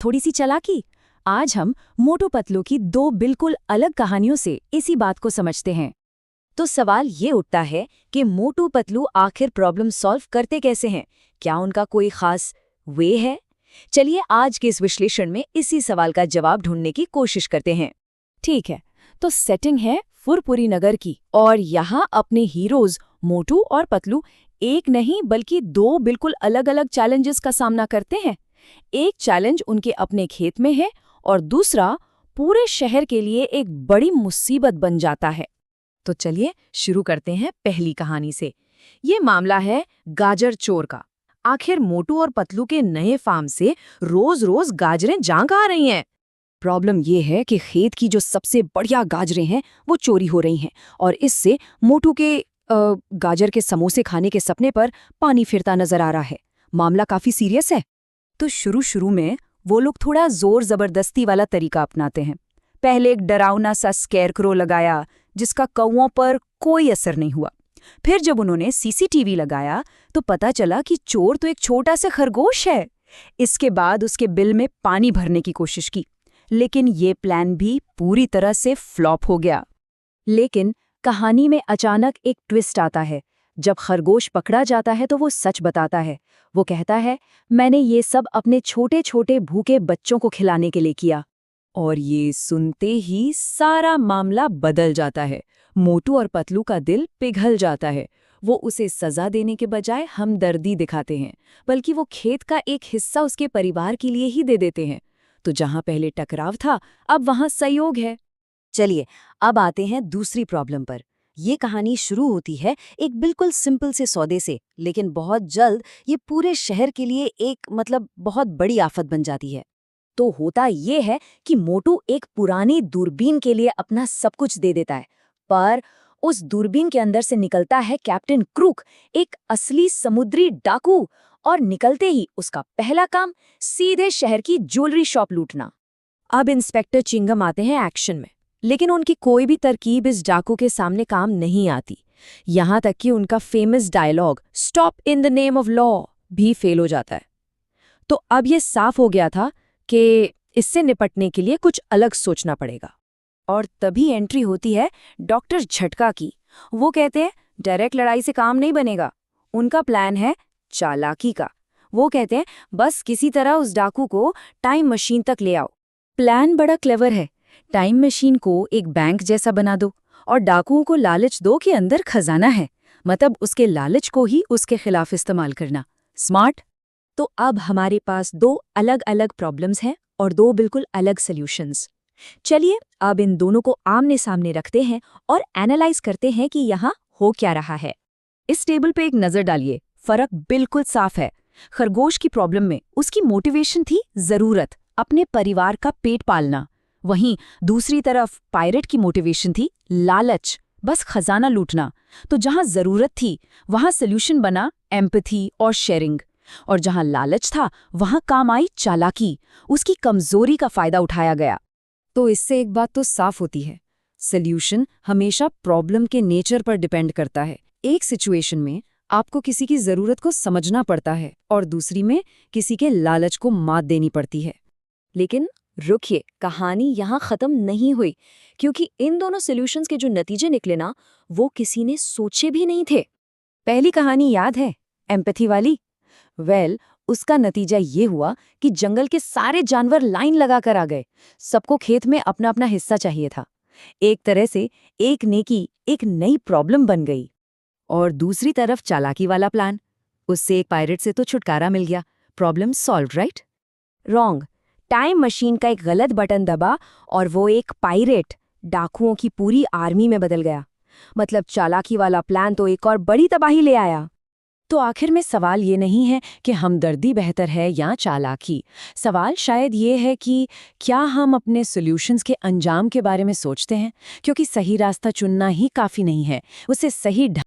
थोड़ी सी चालाकी। आज हम मोटू पतलू की दो बिल्कुल अलग कहानियों से इसी बात को समझते हैं। तो सवाल ये उठता है कि मोटू पतलू आखिर प्रॉब्लम सॉल्व करते कैसे हैं? क्या उनका कोई खास वे है? चलिए आज के इस विश्लेषण में इसी सवाल का जवाब ढूंढने की कोशिश करते हैं। ठीक है, तो सेटिंग है फुरपुरी नगर की और यहाँ अपने हीरोज मोटू और पतलू एक नहीं बल्कि दो बिल्कुल अलग अलग चैलेंजेस का सामना करते हैं। एक चैलेंज उनके अपने खेत में है और दूसरा पूरे शहर के लिए एक बड़ी मुसीबत बन जाता है। तो चलिए शुरू करते हैं पहली कहानी से। ये मामला है गाजर चोर का। आखिर मोटू और पतलू के नए फार्म से रोज रोज गाजरें जहाँ आ रही हैं। प्रॉब्लम ये है कि खेत की जो सबसे बढ़िया गाजरें हैं वो चोरी हो रही हैं और इससे मोटू के गाजर के समोसे खाने के सपने पर पानी फिरता नजर आ रहा है। मामला काफी सीरियस है। तो शुरू में वो लोग थोड़ा जोर जबरदस्ती वाला तरीका अपनाते हैं। पहले एक डरावना सा स्केरक्रो लगाया जिसका कौओं पर कोई असर नहीं हुआ। फिर जब उन्होंने सीसीटीवी लगाया तो पता चला कि चोर तो एक छोटा सा खरगोश है। इसके बाद उसके बिल में पानी भरने की कोशिश की, लेकिन ये प्लान भी पूरी तरह से फ्लॉप हो गया। लेकिन कहानी में अचानक एक ट्विस्ट आता है। जब खरगोश पकड़ा जाता है तो वो सच बताता है। वो कहता है, मैंने ये सब अपने छोटे छोटे भूखे बच्चों को खिलाने के लिए किया। और ये सुनते ही सारा मामला बदल जाता है। मोटू और पतलू का दिल पिघल जाता है। वो उसे सजा देने के बजाय हमदर्दी दिखाते हैं, बल्कि वो खेत का एक हिस्सा उसके परिवार के लिए ही दे देते हैं। तो जहां पहले टकराव था, अब वहां सहयोग है। चलिए अब आते हैं दूसरी प्रॉब्लम पर। ये कहानी शुरू होती है एक बिल्कुल सिंपल से सौदे से, लेकिन बहुत जल्द ये पूरे शहर के लिए एक बहुत बड़ी आफत बन जाती है। तो होता ये है कि मोटू एक पुरानी दूरबीन के लिए अपना सब कुछ दे देता है, पर उस दूरबीन के अंदर से निकलता है कैप्टन क्रूक, एक असली समुद्री डाकू। और निकलते ही उसका पहला काम सीधे शहर की ज्वेलरी शॉप लूटना। अब इंस्पेक्टर चिंगम आते हैं एक्शन में, लेकिन उनकी कोई भी तरकीब इस डाकू के सामने काम नहीं आती। यहां तक कि उनका famous dialogue stop in the name of law भी फेल हो जाता है। तो अब ये साफ हो गया था कि इससे निपटने के लिए कुछ अलग सोचना पड़ेगा। और तभी एंट्री होती है डॉक्टर झटका की। वो कहते हैं डायरेक्ट लड़ाई से काम नहीं बनेगा। उनका प्लान है चालाकी का। वो कहते हैं बस किसी तरह उस डाकू को टाइम मशीन तक ले आओ। प्लान बड़ा क्लेवर है। टाइम मशीन को एक बैंक जैसा बना दो और डाकुओं को लालच दो कि अंदर खजाना है, मतलब उसके लालच को ही उसके खिलाफ इस्तेमाल करना। स्मार्ट। तो अब हमारे पास दो अलग अलग प्रॉब्लम्स हैं और दो बिल्कुल अलग सॉल्यूशंस। चलिए अब इन दोनों को आमने सामने रखते हैं और एनालाइज करते हैं कि यहाँ हो क्या रहा है। इस टेबल पे एक नजर डालिए। फर्क बिल्कुल साफ है। खरगोश की प्रॉब्लम में उसकी मोटिवेशन थी जरूरत, अपने परिवार का पेट पालना। वहीं दूसरी तरफ पायरेट की मोटिवेशन थी लालच, बस खजाना लूटना। तो जहां जरूरत थी वहां सॉल्यूशन बना एम्पैथी और शेयरिंग, और जहां लालच था वहां काम आई चालाकी। उसकी कमजोरी का फायदा उठाया गया। तो इससे एक बात तो साफ होती है, सॉल्यूशन हमेशा प्रॉब्लम के नेचर पर डिपेंड करता है। एक सिचुएशन में आपको किसी की जरूरत को समझना पड़ता है और दूसरी में किसी के लालच को मात देनी पड़ती है। लेकिन रुकिए, कहानी यहाँ खत्म नहीं हुई, क्योंकि इन दोनों सॉल्यूशंस के जो नतीजे निकले ना, वो किसी ने सोचे भी नहीं थे। पहली कहानी याद है, एम्पैथी वाली? उसका नतीजा ये हुआ कि जंगल के सारे जानवर लाइन लगाकर आ गए। सबको खेत में अपना अपना हिस्सा चाहिए था। एक तरह से एक नेकी एक नई प्रॉब्लम बन गई। और दूसरी तरफ चालाकी वाला प्लान, उससे एक पायरेट से तो छुटकारा मिल गया। Problem solve, right? Wrong. Time machine का एक गलत बटन दबा और वो एक पायरेट डाकुओं की पूरी आर्मी में बदल गया। मतलब चालाकी वाला प्लान तो एक और बड़ी तबाही ले आया। तो आखिर में सवाल ये नहीं है कि हमदर्दी बेहतर है या चालाकी। सवाल शायद ये है कि क्या हम अपने सॉल्यूशंस के अंजाम के बारे में सोचते हैं, क्योंकि सही रास्ता चुनना ही काफ़ी नहीं है, उसे सही